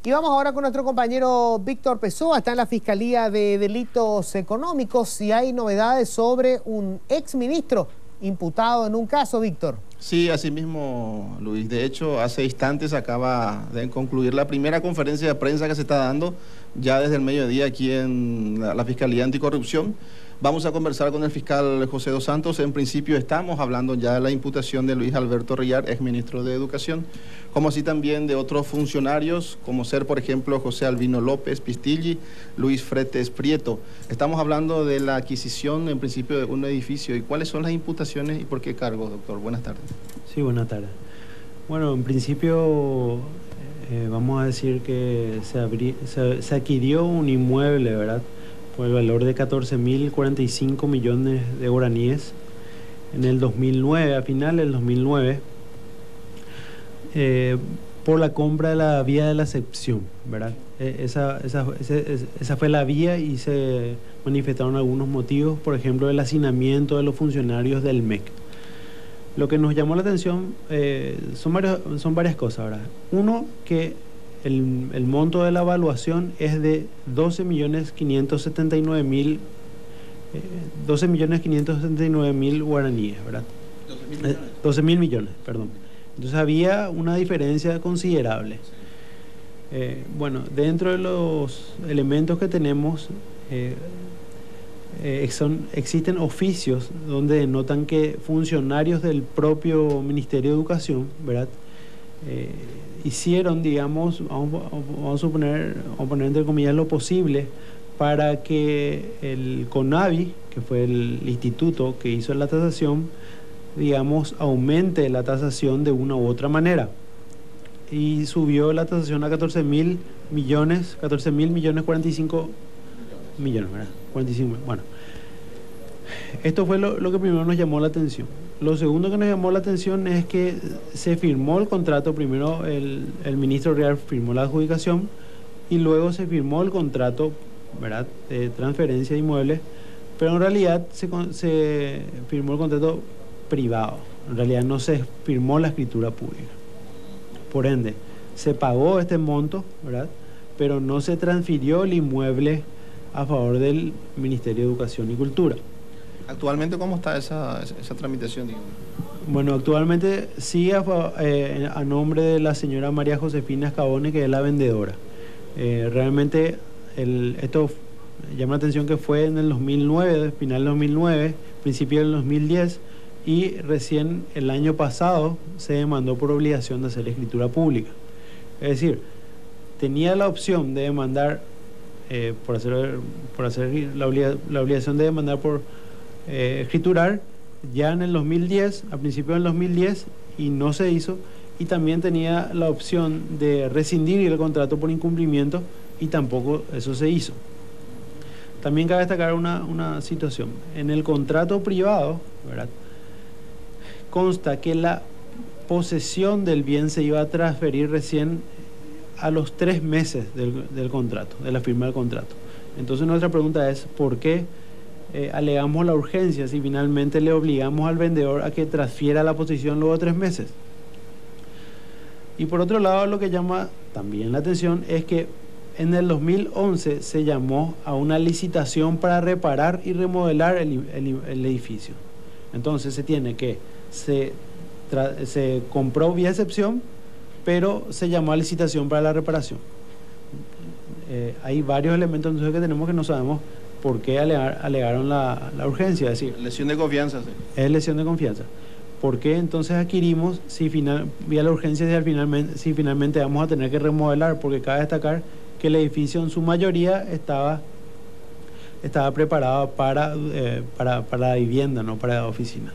Y vamos ahora con nuestro compañero Víctor Pessoa, está en la Fiscalía de Delitos Económicos y hay novedades sobre un exministro imputado en un caso, Víctor. Sí, así mismo, Luis. De hecho, hace instantes acaba de concluir la primera conferencia de prensa que se está dando ya desde el mediodía aquí en la Fiscalía Anticorrupción. Vamos a conversar con el fiscal José dos Santos. En principio estamos hablando ya de la imputación de Luis Alberto Reyard, exministro de Educación, como así también de otros funcionarios, como ser, por ejemplo, José Albino López Pistilli, Luis Fretes Prieto. Estamos hablando de la adquisición, en principio, de un edificio. ¿Y cuáles son las imputaciones y por qué cargos, doctor? Buenas tardes. Sí, buenas tardes. Bueno, en principio vamos a decir que se adquirió un inmueble, ¿verdad?, por el valor de 14.045 millones de guaraníes en el 2009, a finales del 2009, por la compra de la vía de la excepción, ¿verdad? Esa fue la vía y se manifestaron algunos motivos, por ejemplo, el hacinamiento de los funcionarios del MEC. Lo que nos llamó la atención son varias cosas, ¿verdad? Uno, que el monto de la evaluación es de 12.579.000 guaraníes, ¿verdad? 12.000 millones, perdón. Entonces había una diferencia considerable. Bueno, dentro de los elementos que tenemos, existen oficios donde denotan que funcionarios del propio Ministerio de Educación, ¿verdad?, hicieron, digamos, vamos a poner entre comillas lo posible para que el CONAVI, que fue el instituto que hizo la tasación, digamos, aumente la tasación de una u otra manera. Y subió la tasación a 14.000 millones, 45 millones, ¿verdad? 45, bueno. Esto fue lo que primero nos llamó la atención. Lo segundo que nos llamó la atención es que se firmó el contrato. Primero el ministro Reyard firmó la adjudicación y luego se firmó el contrato, ¿verdad?, de transferencia de inmuebles, pero en realidad se firmó el contrato privado. En realidad no se firmó la escritura pública. Por ende, se pagó este monto, ¿verdad?, pero no se transfirió el inmueble a favor del Ministerio de Educación y Cultura. ¿Actualmente cómo está esa tramitación, digamos? Bueno, actualmente sigue a nombre de la señora María Josefina Escabone, que es la vendedora. Realmente esto llama la atención que fue en el 2009, final del 2009, principio del 2010, y recién el año pasado se demandó por obligación de hacer escritura pública. Es decir, tenía la opción de demandar, por hacer la obligación de demandar por escriturar ya en el 2010, a principios del 2010, y no se hizo, y también tenía la opción de rescindir el contrato por incumplimiento y tampoco eso se hizo. También cabe destacar una situación. En el contrato privado, ¿verdad?, consta que la posesión del bien se iba a transferir recién a los 3 meses del contrato, de la firma del contrato. Entonces nuestra pregunta es, ¿por qué alegamos la urgencia si finalmente le obligamos al vendedor a que transfiera la posesión luego de 3 meses? Y por otro lado, lo que llama también la atención es que en el 2011 se llamó a una licitación para reparar y remodelar el edificio. Entonces se compró vía excepción, pero se llamó a licitación para la reparación. Hay varios elementos entonces que tenemos que no sabemos por qué alegaron la urgencia. Es decir, lesión de confianza. Sí. Es lesión de confianza. ¿Por qué entonces adquirimos vía la urgencia si finalmente vamos a tener que remodelar? Porque cabe destacar que el edificio en su mayoría estaba preparado para la vivienda, no para oficinas.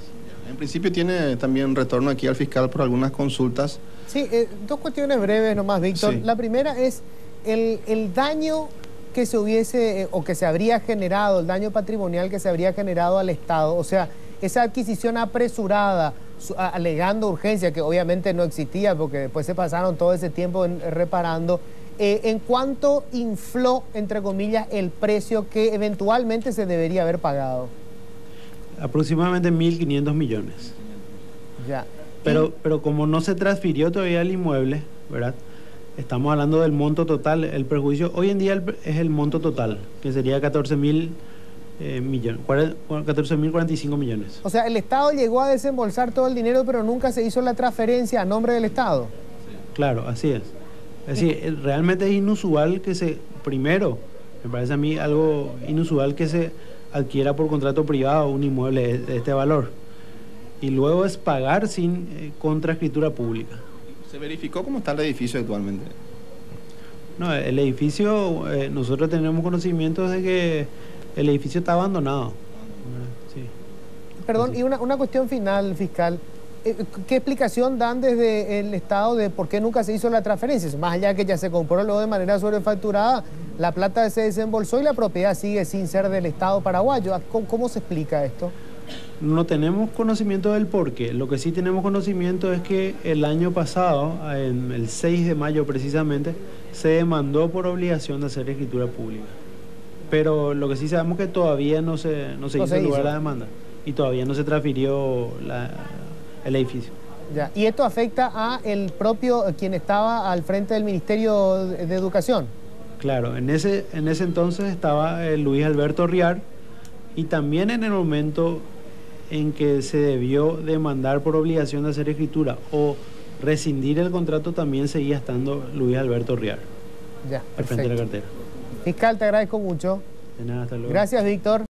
En principio tiene también retorno aquí al fiscal por algunas consultas. Sí, 2 cuestiones breves nomás, Víctor. Sí. La primera es el daño que se hubiese o que se habría generado, el daño patrimonial que se habría generado al Estado. O sea, esa adquisición apresurada, alegando urgencia, que obviamente no existía porque después se pasaron todo ese tiempo reparando. ¿En cuánto infló, entre comillas, el precio que eventualmente se debería haber pagado? Aproximadamente 1.500 millones. Ya. Pero como no se transfirió todavía el inmueble, ¿verdad?, estamos hablando del monto total. El perjuicio hoy en día es el monto total, que sería 14.000 millones, 14.045 millones. O sea, el Estado llegó a desembolsar todo el dinero, pero nunca se hizo la transferencia a nombre del Estado. Claro, así es. Es decir, realmente es inusual que primero, me parece a mí algo inusual que se adquiera por contrato privado un inmueble de este valor. Y luego es pagar sin contraescritura pública. ¿Se verificó cómo está el edificio actualmente? No, el edificio, nosotros tenemos conocimiento de que el edificio está abandonado. Sí. Perdón, y una cuestión final, fiscal. ¿Qué explicación dan desde el Estado de por qué nunca se hizo la transferencia? Más allá de que ya se compró luego de manera sobrefacturada, la plata se desembolsó y la propiedad sigue sin ser del Estado paraguayo. ¿Cómo se explica esto? No tenemos conocimiento del por qué. Lo que sí tenemos conocimiento es que el año pasado, el 6 de mayo precisamente, se demandó por obligación de hacer escritura pública. Pero lo que sí sabemos es que todavía no se hizo lugar la demanda y todavía no se transfirió el edificio. Ya. ¿Y esto afecta a el propio quien estaba al frente del Ministerio de Educación? Claro, en ese entonces estaba Luis Alberto Riar, y también en el momento en que se debió demandar por obligación de hacer escritura o rescindir el contrato, también seguía estando Luis Alberto Riar. Ya, al frente de la cartera. Fiscal, te agradezco mucho. De nada, hasta luego. Gracias, Víctor.